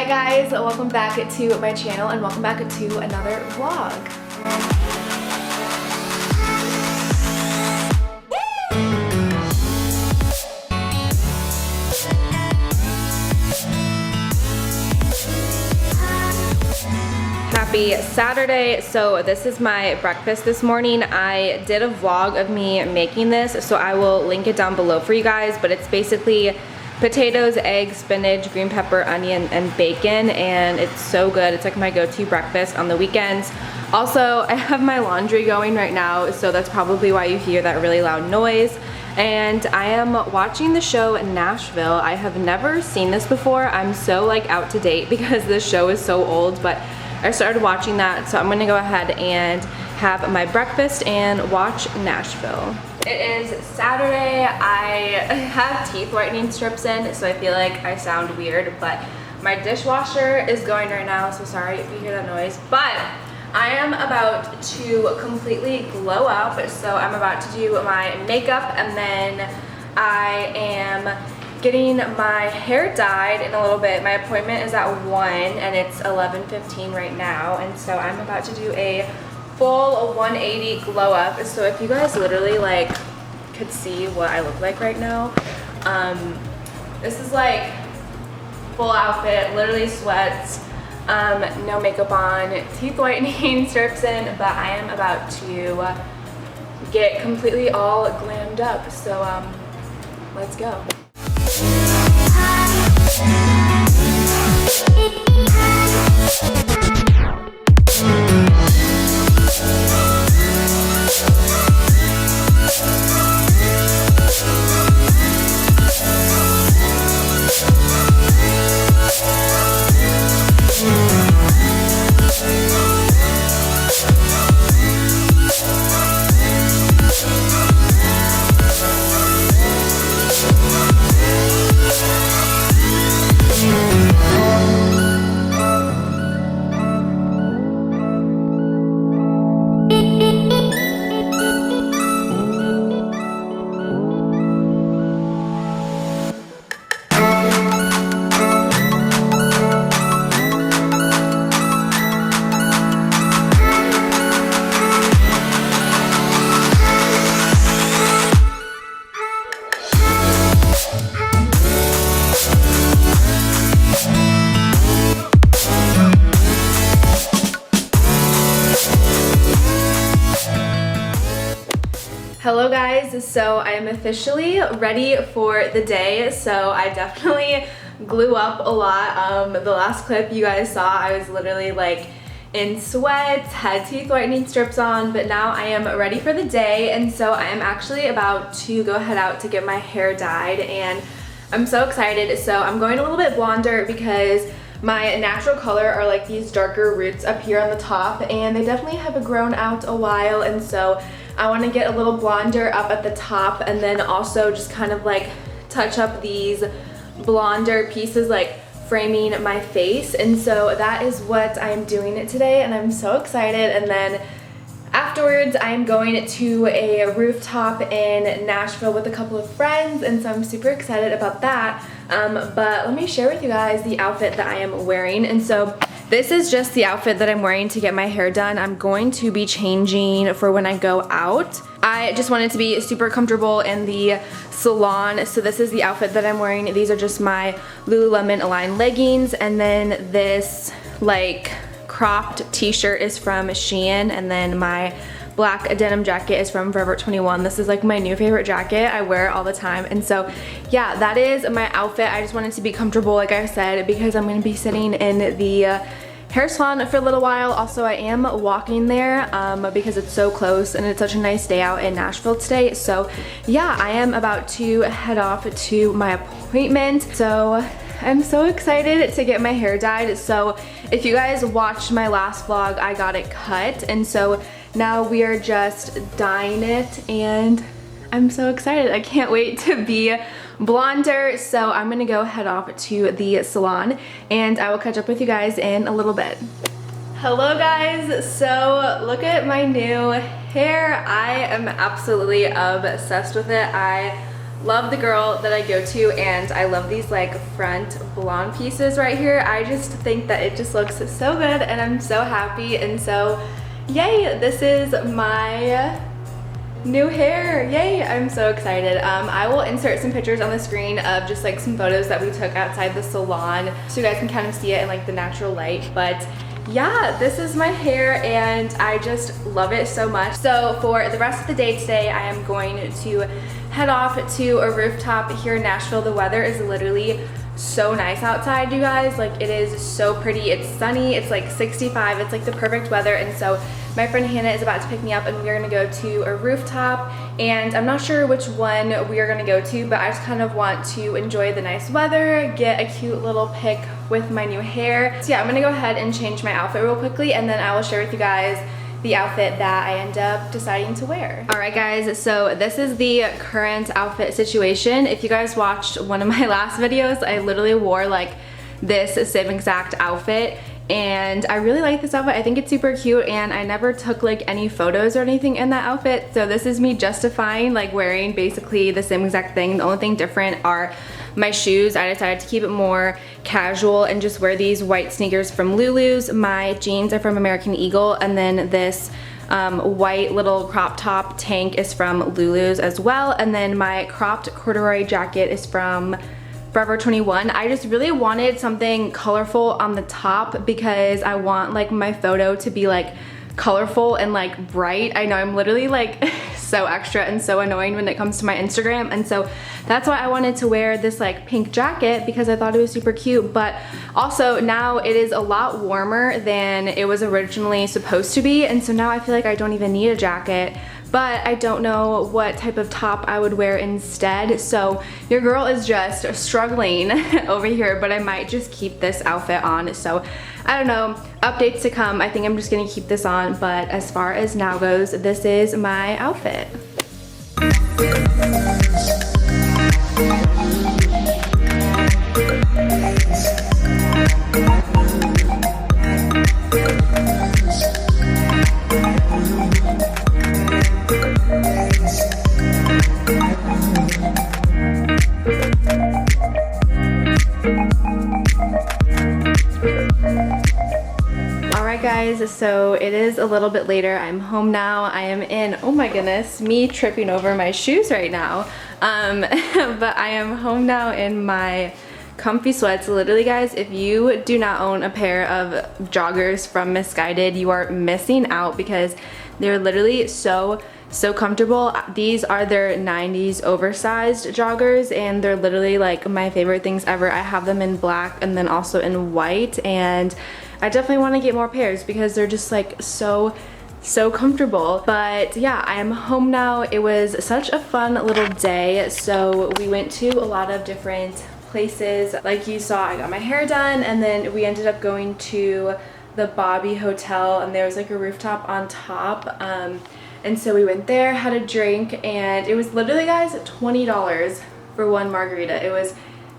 Hi guys, welcome back to my channel and welcome back to another vlog. Happy Saturday. So this is my breakfast this morning. I did a vlog of me making this, so I will link it down below for you guys, but it's basically potatoes, eggs, spinach, green pepper, onion, and bacon, and it's so good. It's like my go-to breakfast on the weekends. Also, I have my laundry going right now, so that's probably why you hear that really loud noise. And I am watching the show Nashville. I have never seen this before. I'm so like out to date because this show is so old, but I started watching that, so I'm gonna go ahead and have my breakfast and watch Nashville. It is Saturday. I have teeth whitening strips in, so I feel like I sound weird, but my dishwasher is going right now, so sorry if you hear that noise. But I am about to completely glow up, so I'm about to do my makeup, and then I am getting my hair dyed in a little bit. My appointment is at 1 and it's 11:15 right now, and so I'm about to do a full 180 glow up. So if you guys literally like could see what I look like right now, this is like full outfit, literally sweats, no makeup on, teeth whitening, strips in, but I am about to get completely all glammed up. So let's go. Hello guys, so I am officially ready for the day. So I definitely glue up a lot. The last clip you guys saw, I was literally like in sweats, had teeth whitening strips on, but now I am ready for the day. And so I am actually about to go head out to get my hair dyed, and I'm so excited. So I'm going a little bit blonder because my natural color are like these darker roots up here on the top, and they definitely have grown out a while, and so I want to get a little blonder up at the top, and then also just kind of like touch up these blonder pieces, like framing my face. And so that is what I'm doing today, and I'm so excited. And then afterwards I'm going to a rooftop in Nashville with a couple of friends, and so I'm super excited about that. But let me share with you guys the outfit that I am wearing. And so this is just the outfit that I'm wearing to get my hair done. I'm going to be changing for when I go out. I just wanted to be super comfortable in the salon, so this is the outfit that I'm wearing. These are just my Lululemon Align leggings, and then this like cropped t-shirt is from Shein, and then my black denim jacket is from Forever 21. This is like my new favorite jacket. I wear it all the time. And so yeah, that is my outfit. I just wanted to be comfortable, like I said, because I'm going to be sitting in the hair salon for a little while. Also, I am walking there because it's so close and it's such a nice day out in Nashville today. So yeah, I am about to head off to my appointment. So I'm so excited to get my hair dyed. So if you guys watched my last vlog, I got it cut, and so now we are just dyeing it, and I'm so excited. I can't wait to be blonder. So I'm gonna go head off to the salon, and I will catch up with you guys in a little bit. Hello guys, so look at my new hair. I am absolutely obsessed with it. I love the girl that I go to, and I love these like front blonde pieces right here. I just think that it just looks so good, and I'm so happy. And so yay, this is my new hair. Yay, I'm so excited. I will insert some pictures on the screen of just like some photos that we took outside the salon so you guys can kind of see it in like the natural light. But yeah, this is my hair and I just love it so much. So for the rest of the day today, I am going to head off to a rooftop here in Nashville. The weather is literally so nice outside, you guys. Like, it is so pretty. It's sunny. It's like 65. It's like the perfect weather. And so my friend Hannah is about to pick me up and we're gonna go to a rooftop, and I'm not sure which one we are gonna go to, but I just kind of want to enjoy the nice weather, get a cute little pic with my new hair. So yeah, I'm gonna go ahead and change my outfit real quickly, and then I will share with you guys the outfit that I end up deciding to wear. All right guys, so this is the current outfit situation. If you guys watched one of my last videos, I literally wore like this same exact outfit, and I really like this outfit. I think it's super cute, and I never took like any photos or anything in that outfit, so this is me justifying like wearing basically the same exact thing. The only thing different are my shoes. I decided to keep it more casual and just wear these white sneakers from Lulu's. My jeans are from American Eagle, and then this white little crop top tank is from Lulu's as well, and then my cropped corduroy jacket is from Forever 21. I just really wanted something colorful on the top because I want like my photo to be like colorful and like bright. I know I'm literally like so extra and so annoying when it comes to my Instagram, and so that's why I wanted to wear this like pink jacket because I thought it was super cute. But also now it is a lot warmer than it was originally supposed to be, and so now I feel like I don't even need a jacket. But I don't know what type of top I would wear instead, so your girl is just struggling over here, but I might just keep this outfit on. So I don't know, updates to come. I think I'm just gonna keep this on, but as far as now goes, this is my outfit. Guys, so it is a little bit later. I'm home now. I am in, oh my goodness, me tripping over my shoes right now. But I am home now in my comfy sweats. Literally guys, if you do not own a pair of joggers from Misguided, you are missing out because they're literally so comfortable. These are their 90s oversized joggers, and they're literally like my favorite things ever. I have them in black and then also in white, and I definitely want to get more pairs because they're just like so comfortable. But yeah, I am home now. It was such a fun little day. So we went to a lot of different places. Like you saw, I got my hair done, and then we ended up going to the Bobby Hotel, and there was like a rooftop on top. And so we went there, had a drink, and it was literally, guys, $20 for one margarita. It was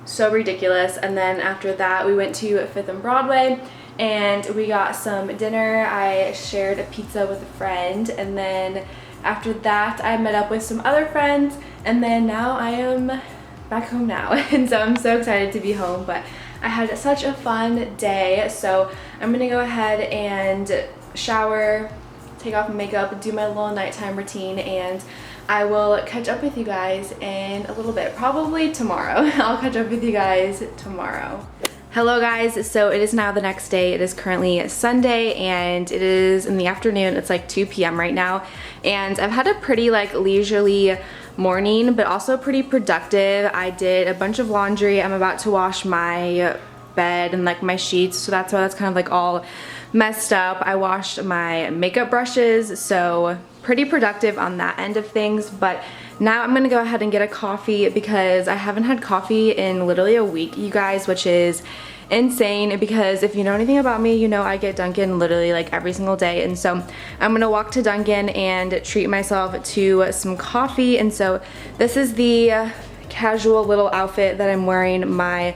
so ridiculous. And then after that, we went to 5th and Broadway, and we got some dinner. I shared a pizza with a friend, and then after that, I met up with some other friends, and then now I am back home now. And so I'm so excited to be home, but I had such a fun day. So I'm gonna go ahead and shower, take off my makeup, do my little nighttime routine, and I will catch up with you guys in a little bit, probably tomorrow. I'll catch up with you guys tomorrow. Hello guys, so it is now the next day. It is currently Sunday and it is in the afternoon. It's like 2 p.m. right now, and I've had a pretty like leisurely morning, but also pretty productive. I did a bunch of laundry. I'm about to wash my bed and like my sheets, so that's why that's kind of like all messed up. I washed my makeup brushes, so pretty productive on that end of things. But now I'm gonna go ahead and get a coffee because I haven't had coffee in literally a week, you guys, which is insane because if you know anything about me, you know I get Dunkin' literally like every single day. And so I'm gonna walk to Dunkin' and treat myself to some coffee. And so this is the casual little outfit that I'm wearing, my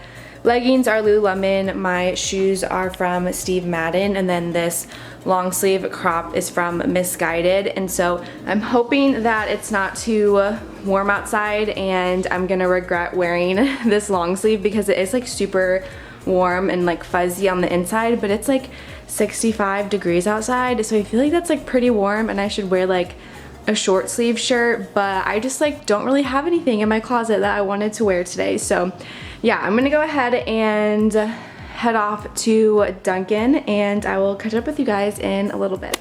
leggings are Lululemon, my shoes are from Steve Madden, and then this long sleeve crop is from Misguided. And so I'm hoping that it's not too warm outside and I'm gonna regret wearing this long sleeve because it is like super warm and like fuzzy on the inside, but it's like 65 degrees outside, so I feel like that's like pretty warm and I should wear like a short sleeve shirt, but I just like don't really have anything in my closet that I wanted to wear today. So yeah, I'm gonna go ahead and head off to Dunkin' and I will catch up with you guys in a little bit.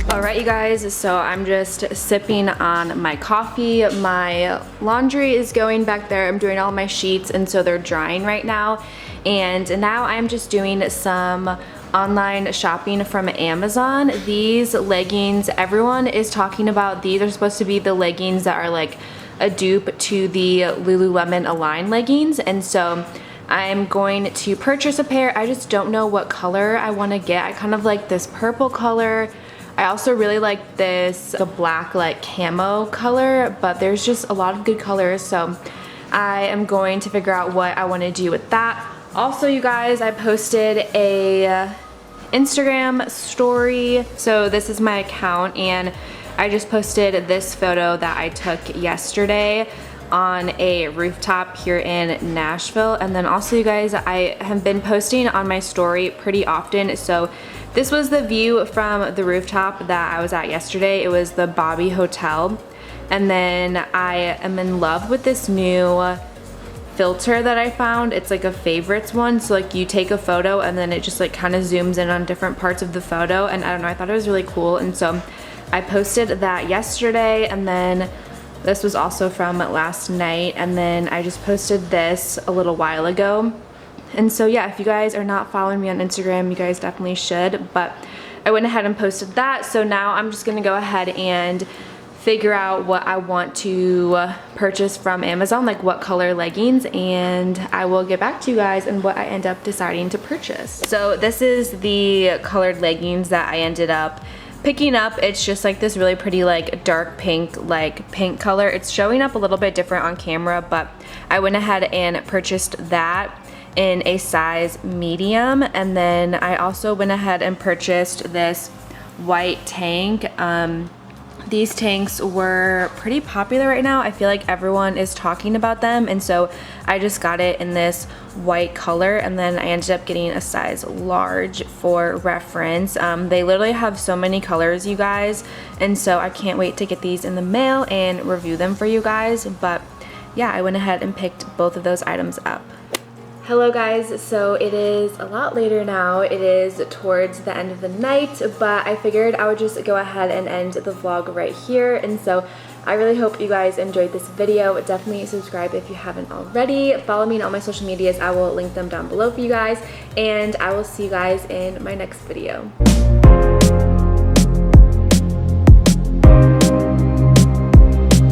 Alright you guys, so I'm just sipping on my coffee. My laundry is going back there. I'm doing all my sheets and so they're drying right now. And now I'm just doing some online shopping from Amazon. These leggings, everyone is talking about these are supposed to be the leggings that are like a dupe to the Lululemon Align leggings. And so I'm going to purchase a pair. I just don't know what color I want to get. I kind of like this purple color. I also really like this the black like camo color, but there's just a lot of good colors, so I am going to figure out what I want to do with that. Also you guys, I posted a Instagram story. So this is my account and I just posted this photo that I took yesterday on a rooftop here in Nashville. And then also you guys, I have been posting on my story pretty often. So this was the view from the rooftop that I was at yesterday. It was the Bobby Hotel. And then I am in love with this new filter that I found. It's like a favorites one, so like you take a photo and then it just like kind of zooms in on different parts of the photo, and I don't know, I thought it was really cool. And so I posted that yesterday, and then this was also from last night, and then I just posted this a little while ago. And so yeah, if you guys are not following me on Instagram, you guys definitely should, but I went ahead and posted that. So now I'm just gonna go ahead and figure out what I want to purchase from Amazon, like what color leggings, and I will get back to you guys and what I end up deciding to purchase. So this is the colored leggings that I ended up picking up. It's just like this really pretty like dark pink, like pink color. It's showing up a little bit different on camera, but I went ahead and purchased that in a size medium. And then I also went ahead and purchased this white tank. These tanks were pretty popular right now. I feel like everyone is talking about them, and so I just got it in this white color, and then I ended up getting a size large for reference. They literally have so many colors, you guys, and so I can't wait to get these in the mail and review them for you guys. But yeah, I went ahead and picked both of those items up. Hello guys, so it is a lot later now. It is towards the end of the night, but I figured I would just go ahead and end the vlog right here. And so I really hope you guys enjoyed this video. Definitely subscribe if you haven't already. Follow me on all my social medias. I will link them down below for you guys, and I will see you guys in my next video.